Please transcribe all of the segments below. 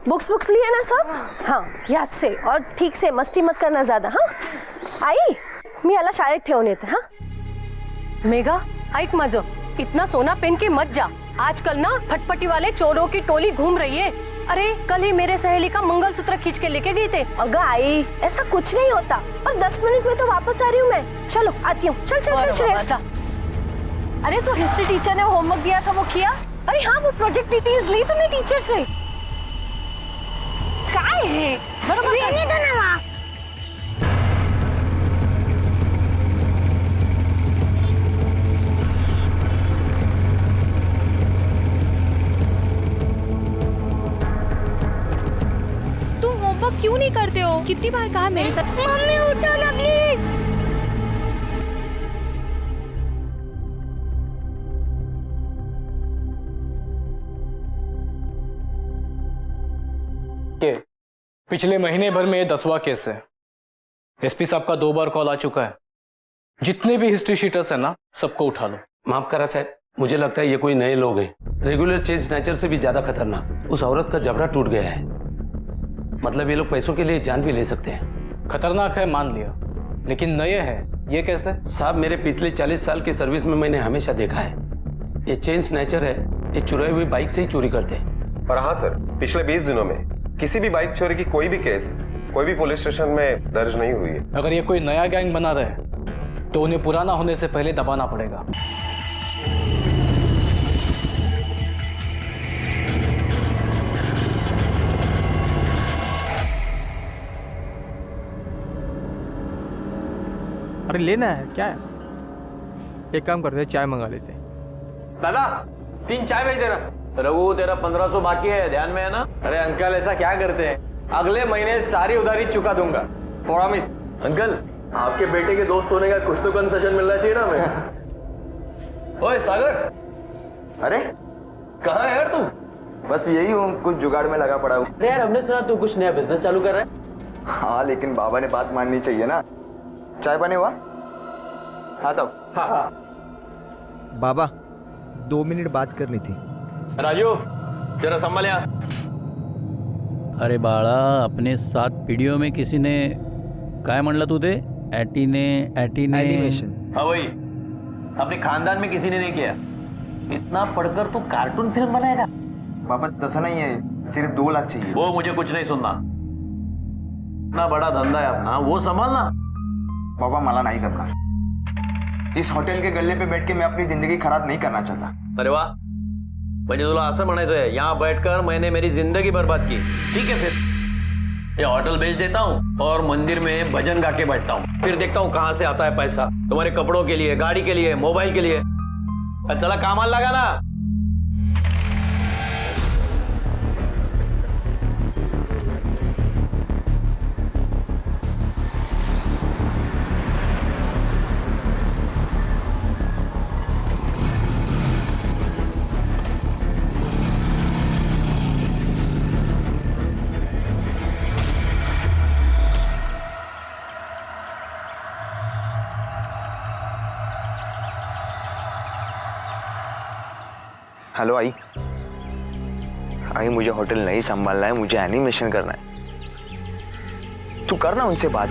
Books books लिए ना सब? हाँ याद से, और ठीक से मस्ती मत करना ज्यादा. हाँ आई मी याला शाळेत ठेवून येते. हाँ मेघा ऐक माझं, इतना सोना पहन के मत जा. आजकल ना फटफटी वाले चोरों की टोली घूम रही है. अरे कल ही मेरे सहेली का मंगलसूत्र खींच के लेके गई थे. अगर आई ऐसा कुछ नहीं होता, और 10 मिनट में तो वापस आ रही हूँ मैं. चलो आती हूँ. चल चल चल श्रेयस. अरे तो हिस्ट्री टीचर ने होमवर्क दिया था वो किया? अरे हाँ वो प्रोजेक्ट डिटेल्स ली तुमने टीचर से? काय है बरोबर नहीं देना. तुम होमवर्क क्यों नहीं करते हो? कितनी बार कहा मेरे साथ. मम्मी उठो ना प्लीज. के पिछले महीने भर में ये 10वां केस है. एसपी साहब का 2 बार कॉल आ चुका है. जितने भी हिस्ट्री शीटर्स है ना, सबको उठा लो. माफ करा साहब, मुझे लगता है ये कोई नए लोग हैं. रेगुलर चेंज नेचर से भी ज्यादा खतरनाक. उस औरत का जबड़ा टूट गया है. मतलब ये लोग पैसों के लिए जान भी ले सकते हैं. खतरनाक है मान लिया, लेकिन नए हैं ये कैसे? साहब मेरे पिछले 40 साल की सर्विस में मैंने हमेशा देखा है, ये चेंज नेचर है. ये चुराई हुई बाइक से ही चोरी करते हैं. और हाँ सर, पिछले 20 दिनों में किसी भी बाइक चोरी की कोई भी केस कोई भी पुलिस स्टेशन में दर्ज नहीं हुई है. अगर ये कोई नया गैंग बना रहे तो उन्हें पुराना होने से पहले दबाना पड़ेगा. अरे लेना है क्या है? एक काम करते हैं, चाय मंगा लेते हैं. दादा 3 चाय भेज देना. रघु तेरा 1500 बाकी है, ध्यान में है ना? अरे अंकल ऐसा क्या करते हैं, अगले महीने सारी उधारी चुका दूंगा, प्रॉमिस. अंकल आपके बेटे के दोस्त होने का कुछ तो कंसेशन मिलना चाहिए ना हमें. ओए सागर. अरे कहाँ है यार तू? बस यही हूँ, कुछ जुगाड़ में लगा पड़ा हूँ. अरे यार हमने सुना तू कुछ नया बिजनेस चालू कर रहा है. हाँ लेकिन बाबा ने बात माननी चाहिए ना. चाय पानी हुआ? हाँ तो हाँ. बाबा 2 मिनट बात करनी थी. राजू जरा संभाल या. अरे बाळा, अपने 7 पीढ़ियों में किसी ने काय म्हणलं तू ते एनिमेशन. हाँ वही, अपने खानदान में किसी ने नहीं किया. इतना पढ़कर तू कार्टून फिल्म बनाएगा? बाबा तसा नहीं है, सिर्फ 2 लाख चाहिए. वो मुझे कुछ नहीं सुनना. इतना बड़ा धंधा है अपना, वो संभालना. बाबा मला नहीं समझना. इस होटल के गल्ले पे बैठ के मैं अपनी जिंदगी खराब नहीं करना चाहता. अरे वाह, म्हणजे तुला असं म्हणायचं है यहाँ बैठकर मैंने मेरी जिंदगी बर्बाद की. ठीक है फिर ये होटल बेच देता हूँ और मंदिर में भजन गा के बैठता हूँ. फिर देखता हूँ कहाँ से आता है पैसा तुम्हारे कपड़ों के लिए, गाड़ी के लिए, मोबाइल के लिए. चला कामाला लगा ना. हेलो आई मुझे होटल नहीं संभालना है, मुझे एनिमेशन करना है. तू करना उनसे बात.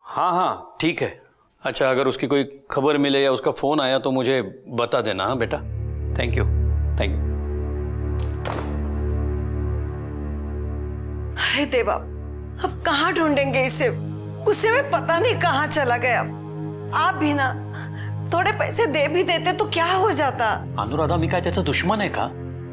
हाँ हाँ ठीक है. अच्छा अगर उसकी कोई खबर मिले या उसका फोन आया तो मुझे बता देना. हाँ बेटा, थैंक यू थैंक यू. अरे देवा, अब कहाँ ढूंढेंगे इसे? गुस्से में पता नहीं कहाँ चला गया. आप भी ना थोड़े पैसे दे भी देते तो क्या हो जाता. अनुराधा, मी काय त्याचा दुश्मन है का?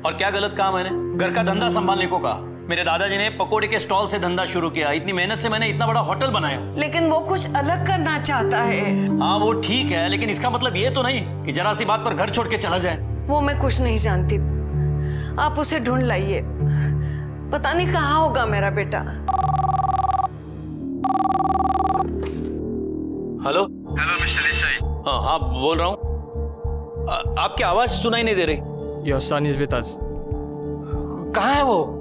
और क्या गलत काम मैंने घर का धंधा संभालने को कहा? मेरे दादाजी ने पकोड़े के स्टॉल से धंधा शुरू किया. इतनी मेहनत से मैंने इतना बड़ा होटल बनाया. लेकिन वो कुछ अलग करना चाहता है. हाँ वो ठीक है, लेकिन इसका मतलब ये तो नहीं कि जरा सी बात पर घर छोड़ के चला जाए. वो मैं कुछ नहीं जानती. आप उसे ढूंढ लाइए. पता नहीं कहाँ होगा मेरा बेटा. Hello hello mister Desai. हाँ हाँ बोल रहा हूँ. आपकी आवाज सुनाई नहीं दे रही. Your son is with us. कहाँ है वो?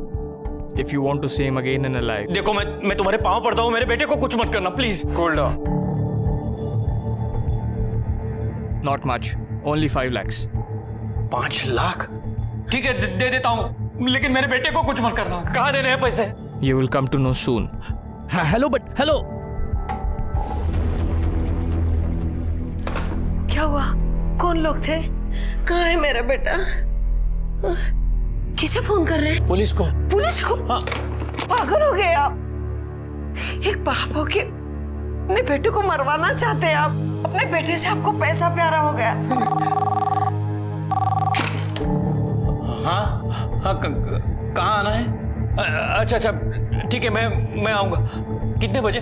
If you want to see him again in a life. देखो मैं तुम्हारे पांव पड़ता हूँ, मेरे बेटे को कुछ मत करना please. Cool down. Not much, only 5 lakhs। 5 lakh? ठीक है, दे देता हूँ, लेकिन मेरे बेटे को कुछ मत करना। कहाँ देने हैं पैसे? You will come to know soon। Hello hello, क्या हुआ? कौन लोग थे? कहाँ है मेरा बेटा? किसे फोन कर रहे हैं? पुलिस को। पुलिस को? हाँ। पागल हो गए आप? एक बाप हो के अपने बेटे को मरवाना चाहते हैं आप? अपने बेटे से आपको पैसा प्यारा हो गया? हाँ, कहाँ आना है? अच्छा, ठीक है, मैं आऊंगा। कितने बजे?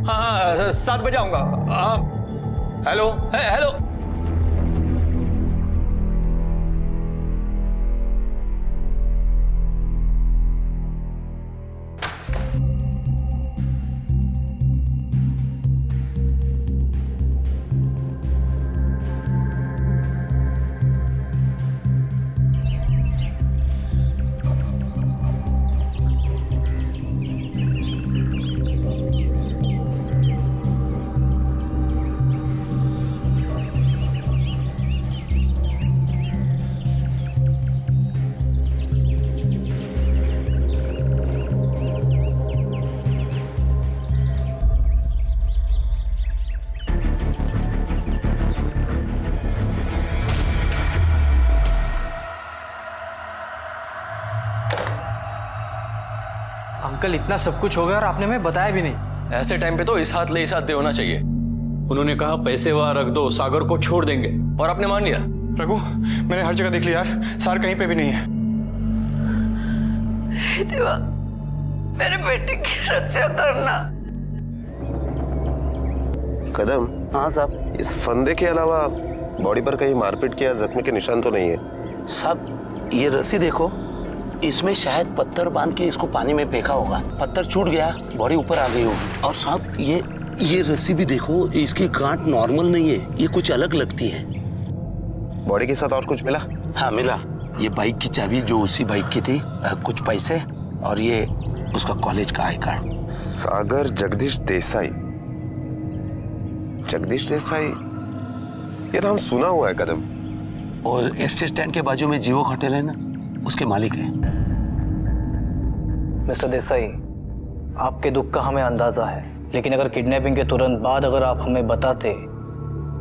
हाँ, 7 बजे आऊंगा। हाँ, हेलो। अंकल, इतना सब कुछ हो गया और आपने हमें बताया भी नहीं। ऐसे टाइम पे तो इस हाथ ले इस हाथ दे होना चाहिए। उन्होंने कहा पैसे वहां रख दो, सागर को छोड़ देंगे, और आपने मान लिया। रघु, मैंने हर जगह देख लिया यार, सार कहीं पे भी नहीं है। देवा, मेरे बेटे की रक्षा करना। कदम। हाँ साहब। इस फंदे के अलावा बॉडी पर कहीं मारपीट या जख्म के निशान तो नहीं है? साहब, ये रस्सी देखो, इसमें शायद पत्थर बांध के इसको पानी में फेंका होगा, पत्थर छूट गया, बॉडी ऊपर आ गई होगी। और साहब, ये रस्सी भी देखो, इसकी गांठ नॉर्मल नहीं है, ये कुछ अलग लगती है। बॉडी के साथ और कुछ मिला? हाँ मिला, ये बाइक की चाबी जो उसी बाइक की थी, कुछ पैसे, और ये उसका कॉलेज का आई कार्ड। सागर जगदीश देसाई। जगदीश देसाई, ये नाम सुना हुआ है कदम। और एसटी स्टैंड के बाजू में जीवो होटल है ना, उसके मालिक है। मिस्टर देसाई, आपके दुख का हमें अंदाजा है, लेकिन अगर किडनैपिंग के तुरंत बाद अगर आप हमें बताते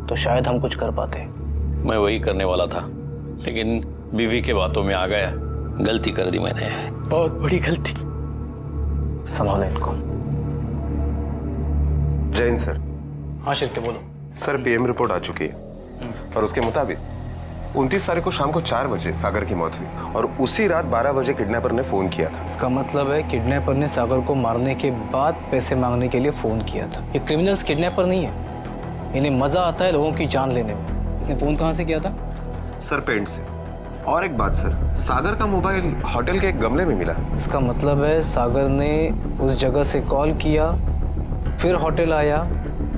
तो शायद हम कुछ कर पाते। मैं वही करने वाला था, लेकिन बीवी के बातों में आ गया। गलती कर दी मैंने, बहुत बड़ी गलती। संभालो इनको। जैन सर। हाँ शिरके, बोलो। सर, पीएम रिपोर्ट आ चुकी है और उसके मुताबिक 29 तारीख को शाम को 4 बजे सागर की मौत हुई और उसी रात 12 बजे किडनैपर ने फोन किया था। इसका मतलब है किडनैपर ने सागर को मारने के बाद पैसे मांगने के लिए फोन किया था। ये क्रिमिनल्स किडनैपर नहीं है, इन्हें मजा आता है लोगों की जान लेने में। इसने फोन कहाँ से किया था? सर, पेंट से। और एक बात सर, सागर का मोबाइल होटल के एक गमले में मिला। इसका मतलब है सागर ने उस जगह से कॉल किया, फिर होटल आया,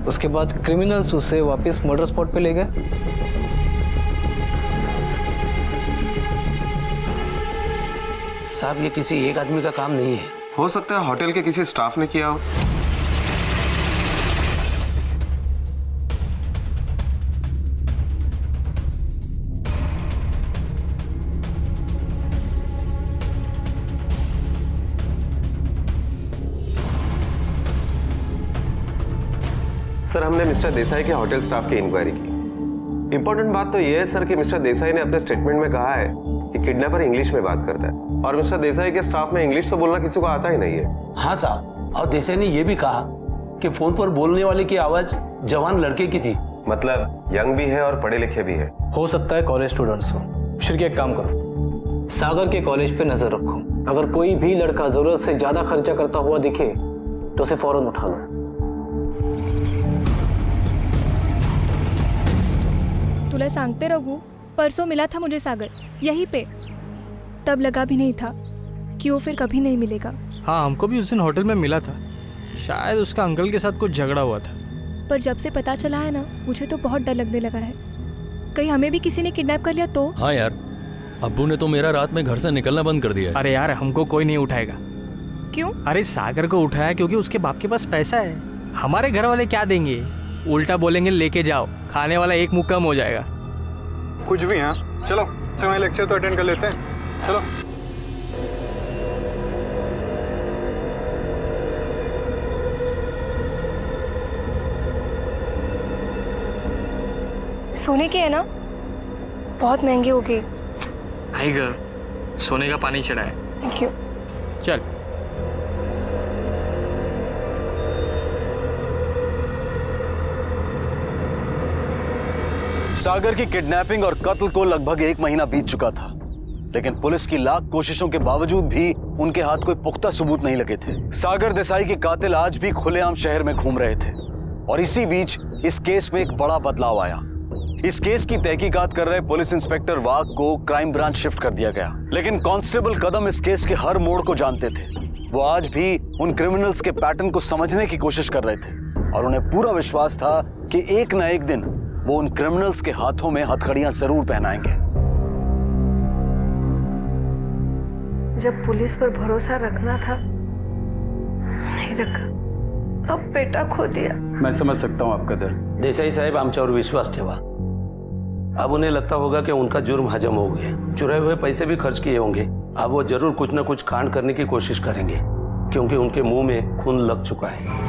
उसके बाद क्रिमिनल्स उसे वापस मर्डर स्पॉट पे ले गए। साहब, ये किसी एक आदमी का काम नहीं है। हो सकता है होटल के किसी स्टाफ ने किया हो। सर, हमने मिस्टर देसाई के होटल स्टाफ की इंक्वायरी की। इंपॉर्टेंट बात तो यह है सर कि मिस्टर देसाई ने अपने स्टेटमेंट में कहा है कि किडनैपर इंग्लिश में बात करता है और मिस्टर देसाई के स्टाफ में इंग्लिश तो बोलना किसी को आता ही नहीं है। हाँ साहब, और देसाई ने यह भी कहा कि फोन पर बोलने वाले की आवाज जवान लड़के की थी। मतलब यंग भी है और पढ़े लिखे भी है। हो सकता है कॉलेज स्टूडेंट्स हो। शिरके, एक काम करो, सागर के कॉलेज पे नजर रखो। अगर कोई भी लड़का जरूरत से ज्यादा खर्चा करता हुआ दिखे तो उसे फौरन उठा लो। तुला सांगते रघु, परसों मिला था मुझे सागर, यहीं पे। तब लगा भी नहीं था कि वो फिर कभी नहीं मिलेगा। हाँ, हमको भी उस दिन होटल में मिला था। शायद उसका अंकल के साथ कुछ झगड़ा हुआ था। पर जब से पता चला है ना, मुझे तो बहुत डर लगने लगा है। कहीं हमें भी किसी ने किडनैप कर लिया तो? हाँ यार, अब्बू ने तो मेरा रात में घर से निकलना बंद कर दिया है। अरे यार, हमको कोई नहीं उठाएगा। क्यों? अरे सागर को उठाया क्योंकि उसके बाप के पास पैसा है। हमारे घर वाले क्या देंगे? उल्टा बोलेंगे लेके जाओ, आने वाला एक मुँह कम हो जाएगा। कुछ भी। हाँ चलो समय लेक्चर तो अटेंड कर लेते हैं। चलो। सोने के है ना, बहुत महंगे हो गए। आई ग, सोने का पानी चढ़ा है। Thank you. चल। सागर की किडनैपिंग और कत्ल को लगभग 1 महीना बीत चुका था, लेकिन पुलिस की लाख कोशिशों के बावजूद भी उनके हाथ कोई पुख्ता सबूत नहीं लगे थे। सागर देसाई के कातिल आज भी खुलेआम शहर में घूम रहे थे और इसी बीच इस केस में एक बड़ा बदलाव आया। इस केस की तहकीकात कर रहे पुलिस इंस्पेक्टर वाघ को क्राइम ब्रांच शिफ्ट कर दिया गया, लेकिन कांस्टेबल कदम इस केस के हर मोड़ को जानते थे। वो आज भी उन क्रिमिनल्स के पैटर्न को समझने की कोशिश कर रहे थे और उन्हें पूरा विश्वास था कि एक न एक दिन वो उन क्रिमिनल्स के हाथों में हथकड़ियां जरूर पहनाएंगे। जब पुलिस पर भरोसा रखना था, नहीं रखा। अब बेटा खो दिया। मैं समझ सकता हूँ आपका दर्द। देसाई साहेब आमच्यावर विश्वास ठेवा। अब उन्हें लगता होगा कि उनका जुर्म हजम हो गया। चुराए हुए पैसे भी खर्च किए होंगे। अब वो जरूर कुछ न कुछ कांड करने की कोशिश करेंगे, क्योंकि उनके मुंह में खून लग चुका है।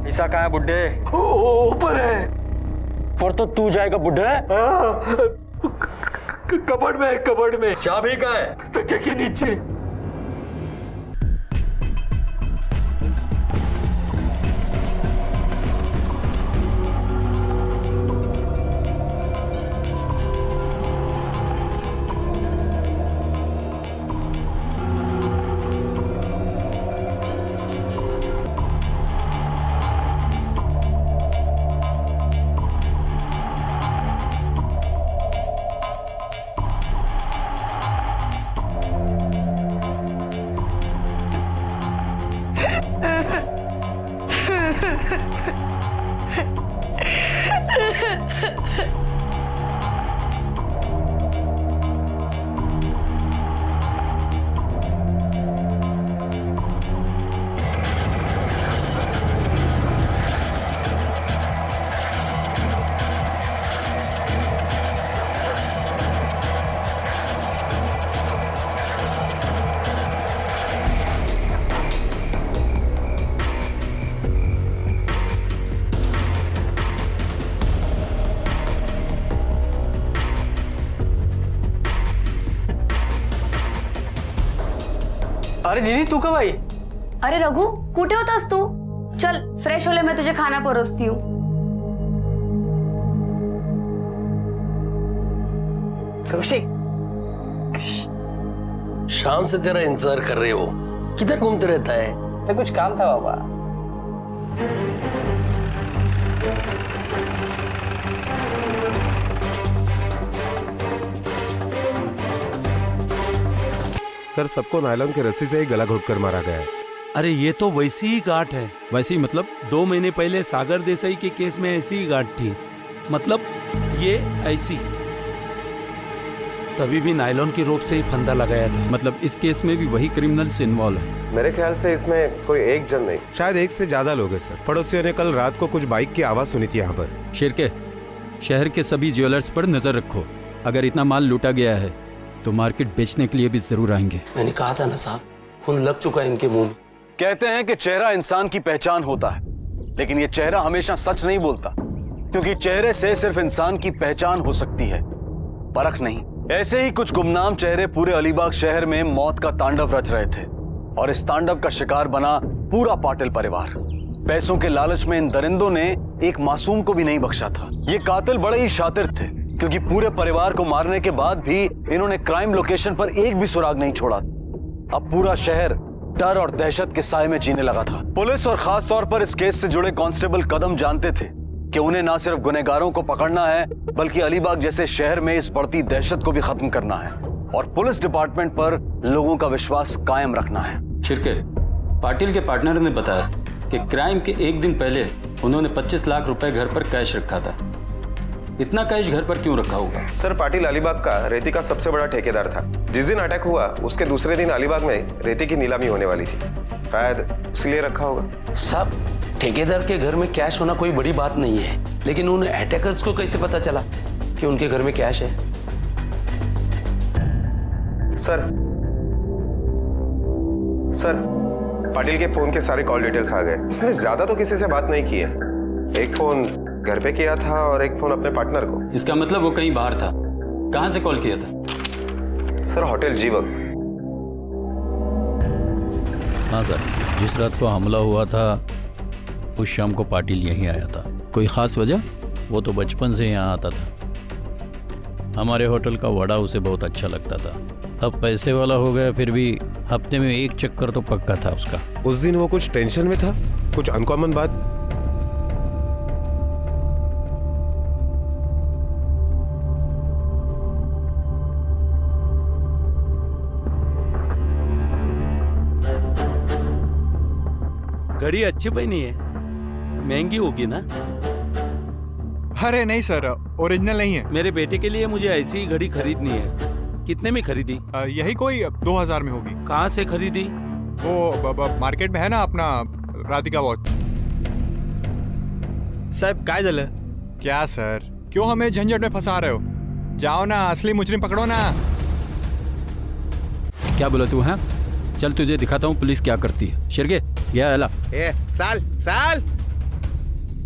पैसा कहाँ है बुड्ढे? ऊपर है। और तो तू जाएगा बुड्ढे? कबर्ड में है, कबर्ड में। चाबी कहाँ है? तकिए के नीचे। अरे दीदी तू कब आई? अरे रघु, कुठे होतास तू? चल फ्रेश होले, मैं तुझे खाना परोसती हूँ। कौशिक, शाम से तेरा इंतजार कर रहे हो, किधर घूमते रहता है? तो कुछ काम था बाबा। सर, सबको नायलॉन की रस्सी से ही गला घोटकर मारा गया है। अरे ये तो वैसी ही गांठ है। वैसे ही मतलब? 2 महीने पहले सागर देसाई के केस में ऐसी ही गांठ थी। मतलब ये ऐसी, तभी भी नायलॉन की रोप से ही फंदा लगाया था। मतलब इस केस में भी वही क्रिमिनल्स इन्वॉल्व है? मेरे ख्याल से इसमें कोई एक जन नहीं, शायद 1 से ज्यादा लोग हैं सर। पड़ोसियों ने कल रात को कुछ बाइक की आवाज सुनी थी यहाँ पर। शिरके, शहर के सभी ज्वेलर्स पर नजर रखो। अगर इतना माल लूटा गया है तो मार्केट बेचने के लिए भी जरूर आएंगे। मैंने कहा था ना साहब, खून लग चुका है इनके मुंह में। कहते हैं कि चेहरा इंसान की पहचान होता है, लेकिन ये चेहरा हमेशा सच नहीं बोलता, क्योंकि चेहरे से सिर्फ इंसान की पहचान हो सकती है, परख नहीं। ऐसे ही कुछ गुमनाम चेहरे पूरे अलीबाग शहर में मौत का तांडव रच रहे थे, और इस तांडव का शिकार बना पूरा पाटिल परिवार। पैसों के लालच में इन दरिंदों ने एक मासूम को भी नहीं बख्शा था। ये कातिल बड़े ही शातिर थे, क्योंकि पूरे परिवार को मारने के बाद भी इन्होंने क्राइम लोकेशन पर एक भी सुराग नहीं छोड़ा। अब पूरा शहर डर और दहशत के साए में जीने लगा था। पुलिस और खास तौर पर इस केस से जुड़े कांस्टेबल कदम जानते थे कि उन्हें न सिर्फ गुनहगारों को पकड़ना है, बल्कि अलीबाग जैसे शहर में इस बढ़ती दहशत को भी खत्म करना है, और पुलिस डिपार्टमेंट पर लोगों का विश्वास कायम रखना है। शिरके, पाटिल के पार्टनर ने बताया कि क्राइम के एक दिन पहले उन्होंने 25 लाख रुपए घर पर कैश रखा था। इतना कैश घर पर क्यों रखा होगा? सर, पाटिल अलीबाग का रेती का सबसे बड़ा ठेकेदार था। जिस दिन अटैक हुआ उसके दूसरे दिन अलीबाग में रेती की नीलामी होने वाली थी, शायद इसलिए रखा होगा। साहब, ठेकेदार के घर में कैश होना कोई बड़ी बात नहीं है, लेकिन उन अटैकर्स को कैसे पता चला कि उनके घर में कैश है? सर, पाटिल के फोन के सारे कॉल डिटेल्स आ गए। उसने ज्यादा तो किसी से बात नहीं की है। एक फोन घर पे किया था और एक फोन अपने पार्टनर को। इसका मतलब वो कहीं बाहर था। कहां से कॉल किया था? सर, होटल जीवक। हाँ सर, जिस रात को हमला हुआ था उस शाम को पाटिल यहीं आया था। कोई खास वजह? वो तो बचपन से यहाँ आता था। हमारे होटल का वड़ा उसे बहुत अच्छा लगता था। अब पैसे वाला हो गया, फिर भी हफ्ते में एक चक्कर तो पक्का था उसका। उस दिन वो कुछ टेंशन में था? कुछ अनकॉमन बात? घड़ी अच्छी पहनी है, महंगी होगी ना? अरे नहीं सर, ओरिजिनल नहीं है। मेरे बेटे के लिए मुझे ऐसी घड़ी खरीदनी है। कितने में खरीदी? यही कोई 2000 में होगी। कहाँ से खरीदी? वो मार्केट में है ना अपना राधिका वॉच। साहब काय झालं? क्या सर, क्यों हमें झंझट में फंसा रहे हो? जाओ ना, असली मुजरिम पकड़ो ना। क्या बोला तू? है चल, तुझे दिखाता हूँ पुलिस क्या करती है। शिरके, गया अला। साल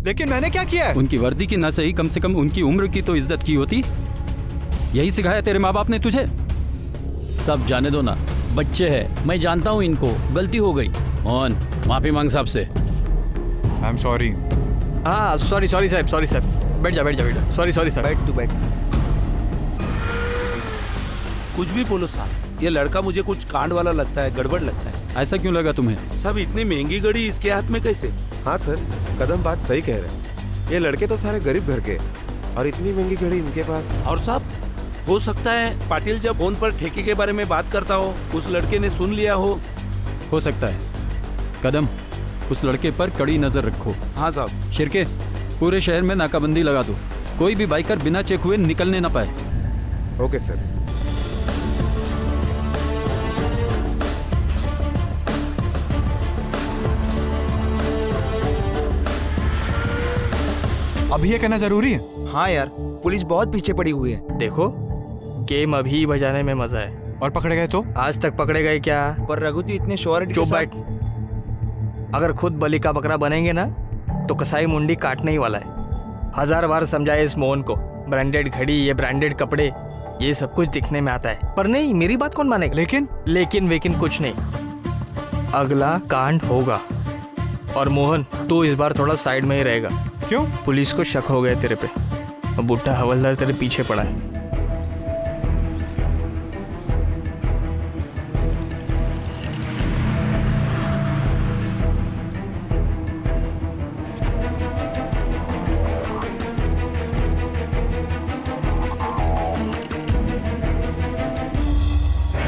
लेकिन मैंने क्या किया है? उनकी वर्दी की ना सही, कम से कम उनकी उम्र की तो इज्जत की होती। यही सिखाया तेरे माँ बाप ने तुझे? सब जाने दो ना, बच्चे हैं। मैं जानता हूँ इनको, गलती हो गई। मोहन, माफी मांग साहब से। I am sorry. हाँ, सॉरी साहब, सॉरी साहब। बैठ जा। सॉरी साहब। बैठ। कुछ भी बोलो साहब, ये लड़का मुझे कुछ कांड वाला लगता है, गड़बड़ लगता है। ऐसा क्यों लगा तुम्हें? सब इतनी महंगी घड़ी इसके हाथ में कैसे? हाँ सर, कदम बात सही कह रहे हैं। ये लड़के तो सारे गरीब घर के, और इतनी महंगी घड़ी इनके पास। और साहब, हो सकता है पाटिल जब फोन पर ठेके के बारे में बात करता हो, उस लड़के ने सुन लिया हो सकता है। कदम, उस लड़के पर कड़ी नजर रखो। हाँ साहब। शिरके, पूरे शहर में नाकाबंदी लगा दो, कोई भी बाइकर बिना चेक हुए निकलने ना पाए। Okay sir. अभी ये कहना जरूरी है? हाँ यार, पुलिस बहुत पीछे पड़ी हुई है। देखो, गेम अभी बजाने में मजा है। और पकड़े गए तो? आज तक पकड़े गए क्या? पर रघुती इतने श्योरिटी चुप बैठ। अगर खुद बलि का बकरा बनेंगे ना तो कसाई मुंडी काटने ही वाला है। 1000 बार समझाए इस मोहन को, ब्रांडेड घड़ी, ये ब्रांडेड कपड़े, ये सब कुछ दिखने में आता है, पर नहीं, मेरी बात कौन मानेगा? लेकिन कुछ नहीं, अगला कांड होगा। और मोहन, तू इस बार थोड़ा साइड में ही रहेगा। क्यों? पुलिस को शक हो गया तेरे पे, और बुट्टा हवलदार तेरे पीछे पड़ा है।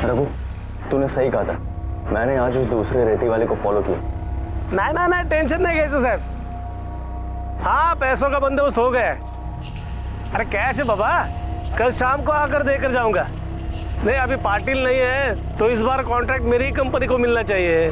रघु, तूने सही कहा था। मैंने आज उस दूसरे रेती वाले को फॉलो किया। नहीं, टेंशन नहीं गई साहब। हाँ, पैसों का बंदोबस्त हो गया। अरे कैश है बाबा, कल शाम को आकर देकर जाऊंगा। नहीं, अभी पाटिल नहीं है तो इस बार कॉन्ट्रैक्ट मेरी ही कंपनी को मिलना चाहिए।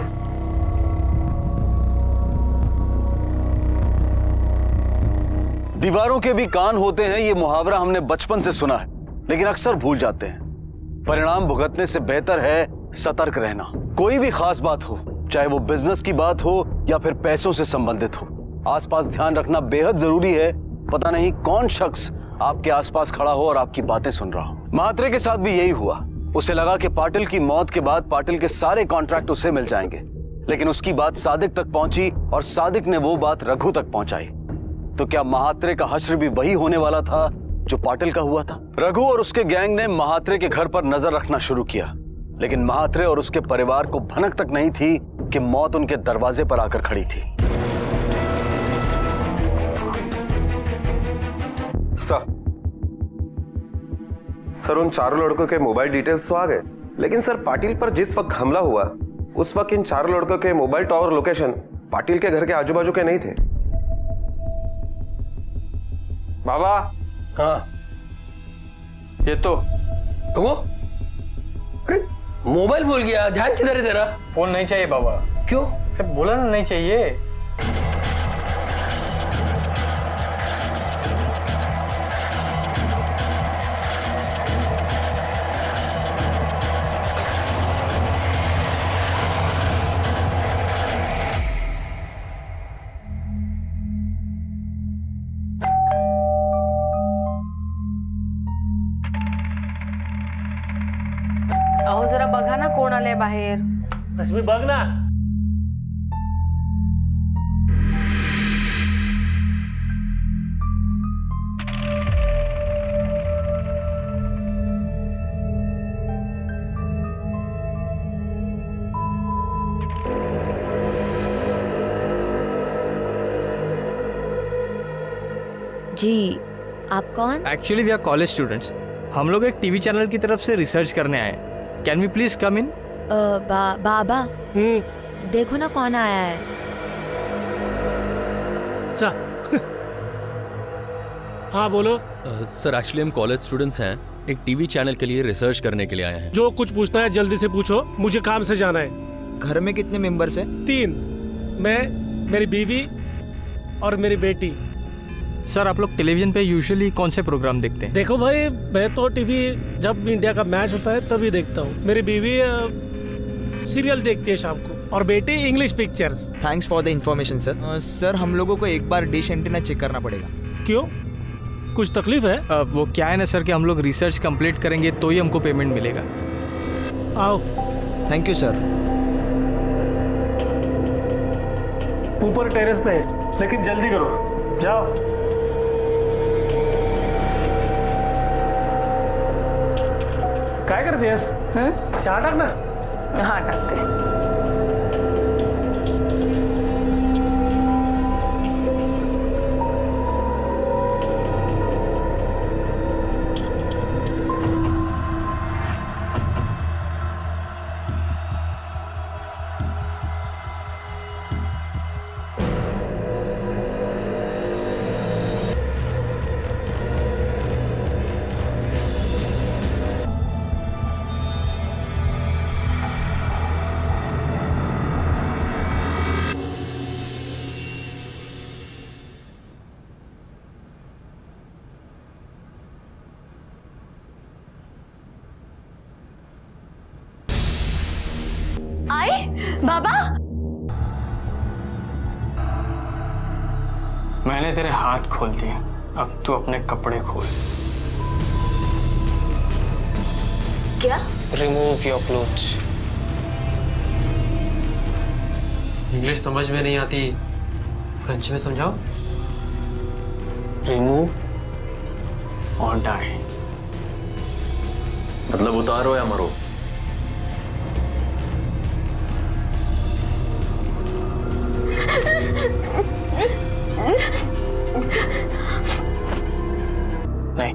दीवारों के भी कान होते हैं, ये मुहावरा हमने बचपन से सुना है, लेकिन अक्सर भूल जाते हैं। परिणाम भुगतने से बेहतर है सतर्क रहना। कोई भी खास बात हो, चाहे वो बिजनेस की बात हो या फिर पैसों से संबंधित हो, आसपास ध्यान रखना बेहद जरूरी है। पता नहीं कौन शख्स आपके आसपास खड़ा हो और आपकी बातें सुन रहा हो। महात्रे के साथ भी यही हुआ। उसे लगा कि पाटिल की मौत के बाद पाटिल के सारे कॉन्ट्रैक्ट उसे मिल जाएंगे, लेकिन उसकी बात सादिक तक पहुंची और सादिक ने वो बात रघु तक पहुंचाई। तो क्या महात्रे का हश्र भी वही होने वाला था जो पाटिल का हुआ था? रघु और उसके गैंग ने महात्रे के घर पर नजर रखना शुरू किया, लेकिन महात्रे और उसके परिवार को भनक तक नहीं थी कि मौत उनके दरवाजे पर आकर खड़ी थी। सर उन चारों लड़कों के मोबाइल डिटेल्स तो आ गए, लेकिन सर पाटिल पर जिस वक्त हमला हुआ उस वक्त इन चारों लड़कों के मोबाइल टावर लोकेशन पाटिल के घर के आजू बाजू के नहीं थे। बाबा। हाँ ये तो अरे मोबाइल भूल गया, ध्यान किधर है तेरा? फोन नहीं चाहिए बाबा। क्यों? बोला ना नहीं चाहिए। अहो जरा बघा ना कोण आलंय बाहेर. रश्मी बघ ना. जी आप कौन? Actually we are college students. हम लोग एक टीवी चैनल की तरफ से रिसर्च करने आए. कैन वी प्लीज कम इन? बाबा देखो ना कौन आया है. हाँ बोलो. सर एक्चुअली हम कॉलेज स्टूडेंट्स हैं, एक टीवी चैनल के लिए रिसर्च करने के लिए आए हैं. जो कुछ पूछना है जल्दी से पूछो, मुझे काम से जाना है. घर में कितने मेंबर्स हैं? 3. मैं, मेरी बीवी और मेरी बेटी. सर आप लोग टेलीविजन पे यूजुअली कौन से प्रोग्राम देखते हैं? देखो भाई, मैं तो टीवी जब इंडिया का मैच होता है तभी देखता हूँ. मेरी बीवी सीरियल देखती है शाम को और बेटी English pictures. Thanks for the information sir. Sir हम लोगों को एक बार डिश एंटीना चेक करना पड़ेगा. क्यों, कुछ तकलीफ है? वो क्या है ना सर कि हम लोग रिसर्च कंप्लीट करेंगे तो ही हमको पेमेंट मिलेगा. आओ. Thank you sir. ऊपर टेरेस पे है, लेकिन जल्दी करो. जाओ. काय करतेस? चहा टाक ना. हाँ टाकते. आए बाबा. मैंने तेरे हाथ खोल दिए, अब तू अपने कपड़े खोल. क्या? Remove your clothes. इंग्लिश समझ में नहीं आती, फ्रेंच में समझाओ. रिमूव और डाई. मतलब उतारो या मरो. नहीं.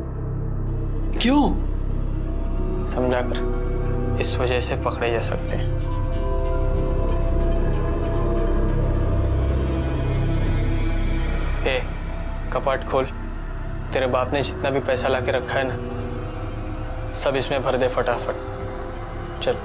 क्यों? समझा कर, इस वजह से पकड़े जा सकते हैं. ए, कपाट खोल. तेरे बाप ने जितना भी पैसा लाके रखा है ना, सब इसमें भर दे फटाफट. चल.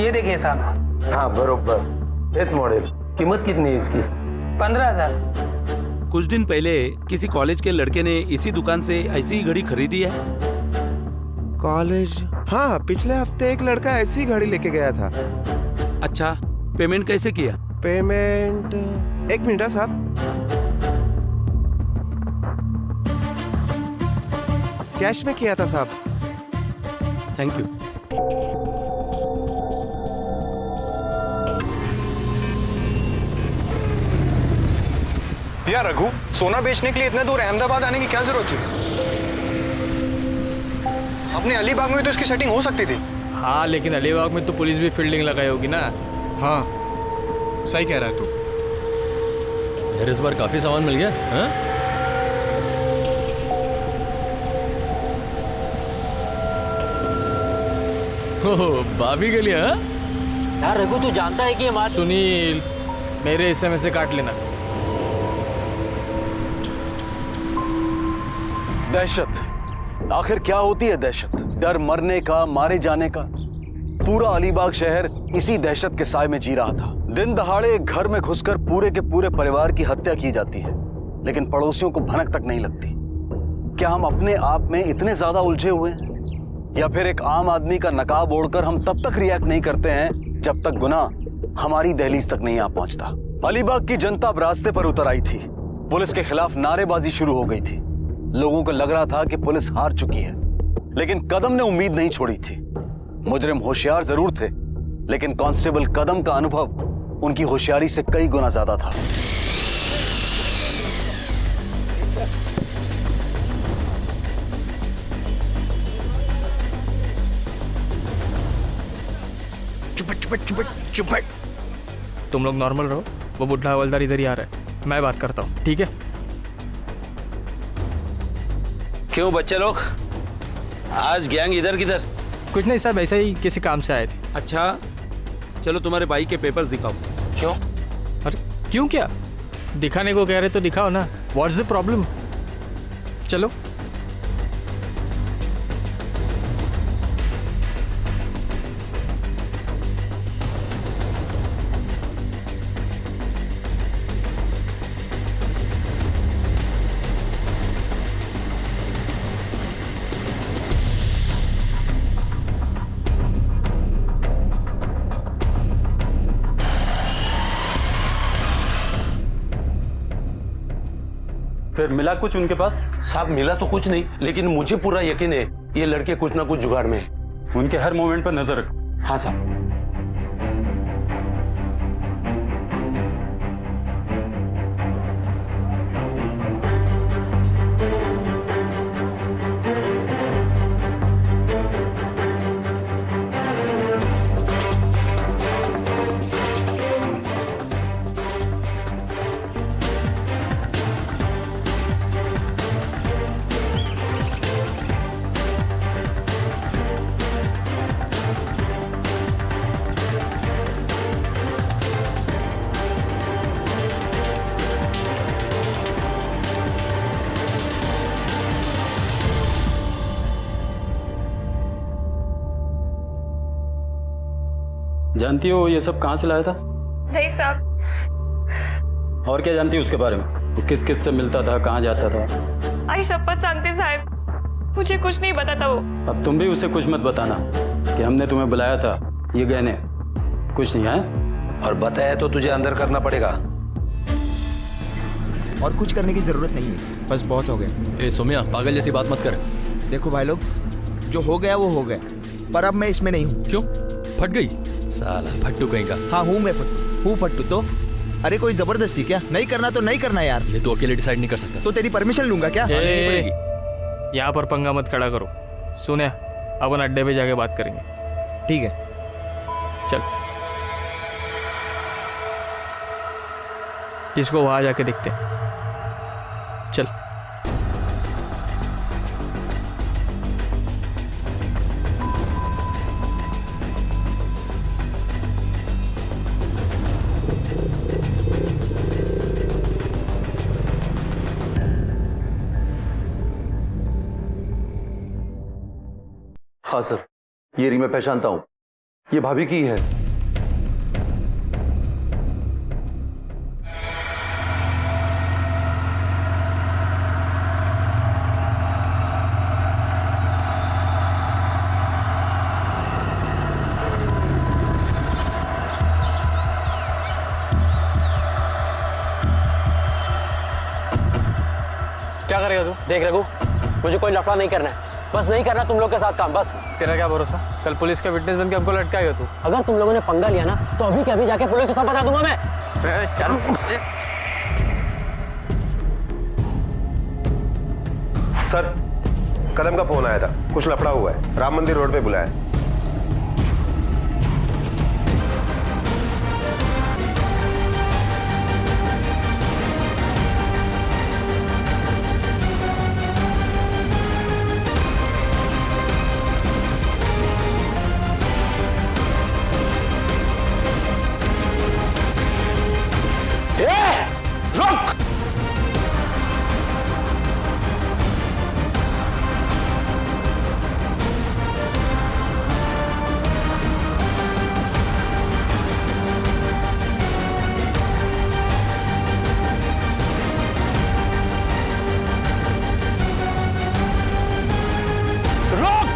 ये देखिए साहब। हाँ बरोबर, एच मॉडल। कीमत कितनी है इसकी? 15,000। कुछ दिन पहले किसी कॉलेज के लड़के ने इसी दुकान से ऐसी ही घड़ी खरीदी है। कॉलेज? हाँ, पिछले हफ्ते एक लड़का ऐसी ही घड़ी लेके गया था। अच्छा, पेमेंट कैसे किया? पेमेंट 1 मिनट साहब। कैश में किया था साहब। Thank you. यार रघु, सोना बेचने के लिए इतने दूर अहमदाबाद आने की क्या जरूरत थी? अपने अलीबाग में तो इसकी सेटिंग हो सकती थी। हाँ, लेकिन अलीबाग में तो पुलिस भी फील्डिंग लगाई होगी ना। हाँ, सही कह रहा है तू। यार इस बार काफी सामान मिल गया। हाँ? भाभी के लिए? हाँ? यार रघु, तू जानता है कि ये माल। सुनील, मेरे हिस्से में से काट लेना। दहशत, आखिर क्या होती है दहशत? डर मरने का, मारे जाने का। पूरा अलीबाग शहर इसी दहशत के साए में जी रहा था। दिन दहाड़े घर में घुसकर पूरे के पूरे परिवार की हत्या की जाती है, लेकिन पड़ोसियों को भनक तक नहीं लगती। क्या हम अपने आप में इतने ज्यादा उलझे हुए हैं, या फिर एक आम आदमी का नकाब ओढ़कर हम तब तक रिएक्ट नहीं करते हैं जब तक गुनाह हमारी दहलीज तक नहीं आ पहुंचता? अलीबाग की जनता अब रास्ते पर उतर आई थी। पुलिस के खिलाफ नारेबाजी शुरू हो गई थी। लोगों को लग रहा था कि पुलिस हार चुकी है, लेकिन कदम ने उम्मीद नहीं छोड़ी थी। मुजरिम होशियार जरूर थे, लेकिन कांस्टेबल कदम का अनुभव उनकी होशियारी से कई गुना ज्यादा था। चुपट। तुम लोग नॉर्मल रहो, वो बुढ़ा हवलदार इधर ही आ रहा है, मैं बात करता हूँ, ठीक है? क्यों बच्चे लोग, आज गैंग इधर किधर? कुछ नहीं साहब, ऐसा ही किसी काम से आए थे। अच्छा, चलो तुम्हारे बाइक के पेपर्स दिखाओ। क्यों? अरे क्यों, क्या दिखाने को कह रहे तो दिखाओ ना। What's the problem? चलो। फिर मिला कुछ उनके पास? साहब मिला तो कुछ नहीं, लेकिन मुझे पूरा यकीन है ये लड़के कुछ ना कुछ जुगाड़ में हैं। उनके हर मूवमेंट पर नजर रखो। हाँ साहब। जानती हो ये सब कहाँ से लाया था? नहीं साहब। और क्या जानती हो उसके बारे में? वो किस किस से मिलता था, कहाँ जाता था? आई शपथ सांगते साहब, मुझे कुछ नहीं पता था वो। अब तुम भी उसे कुछ मत बताना कि हमने तुम्हें बुलाया था, ये गहने कुछ नहीं है। और बताया तो तुझे अंदर करना पड़ेगा। और कुछ करने की जरूरत नहीं है, बस बहुत हो गया। ए सोमिया, पागल जैसी बात मत कर। देखो भाई लोग, जो हो गया वो हो गया, पर अब मैं इसमें नहीं हूँ। क्यों? फट गई? साला फट्टू कहीं का। हाँ हूँ मैं फट्टू, हूँ फट्टू तो। अरे कोई जबरदस्ती क्या? नहीं करना तो नहीं करना यार। ये तो अकेले डिसाइड नहीं कर सकता। तो तेरी परमिशन लूंगा क्या? यहाँ पर पंगा मत खड़ा करो। सुने, अपन अड्डे पे जाके बात करेंगे। ठीक है, चल। इसको वहां जाके देखते हैं। चल। हाँ सर, ये रिंग मैं पहचानता हूँ। ये भाभी की है। क्या करेगा तू? देख रघु, मुझे कोई लफड़ा नहीं करना है, बस नहीं करना तुम लोग के साथ काम, बस। तेरा क्या भरोसा? कल पुलिस का विटनेस बन के हमको लटकाएगा तू। अगर तुम लोगों ने पंगा लिया ना तो अभी के अभी जाके पुलिस को सब बता दूंगा मैं। चल। सर, कदम का फोन आया था, कुछ लफड़ा हुआ है, राम मंदिर रोड पे बुलाया है। रुक!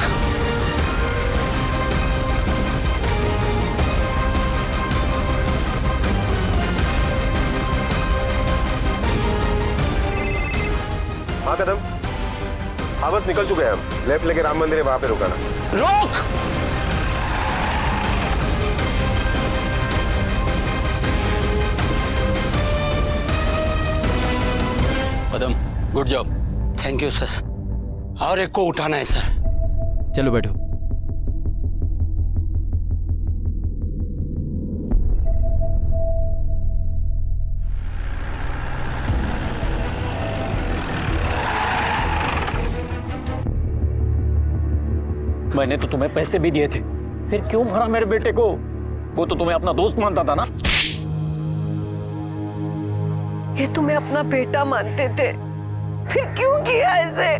हाँ कदम, हाँ बस निकल चुके हैं हम। लेफ्ट लेके राम मंदिर है, वहां पे रुकाना। रोक! कदम, good job. Thank you sir. और एक को उठाना है सर। चलो बैठो। मैंने तो तुम्हें पैसे भी दिए थे, फिर क्यों भरा मेरे बेटे को? वो तो तुम्हें अपना दोस्त मानता था ना। ये तुम्हें अपना बेटा मानते थे, फिर क्यों किया ऐसे?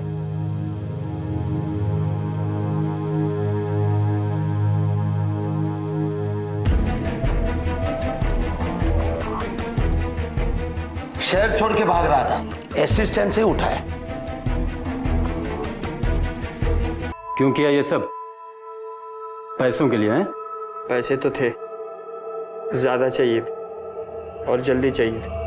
शहर छोड़ के भाग रहा था, एसटी स्टैंड से उठाया। क्यों किया ये सब? पैसों के लिए हैं? पैसे तो थे, ज्यादा चाहिए थे और जल्दी चाहिए थे।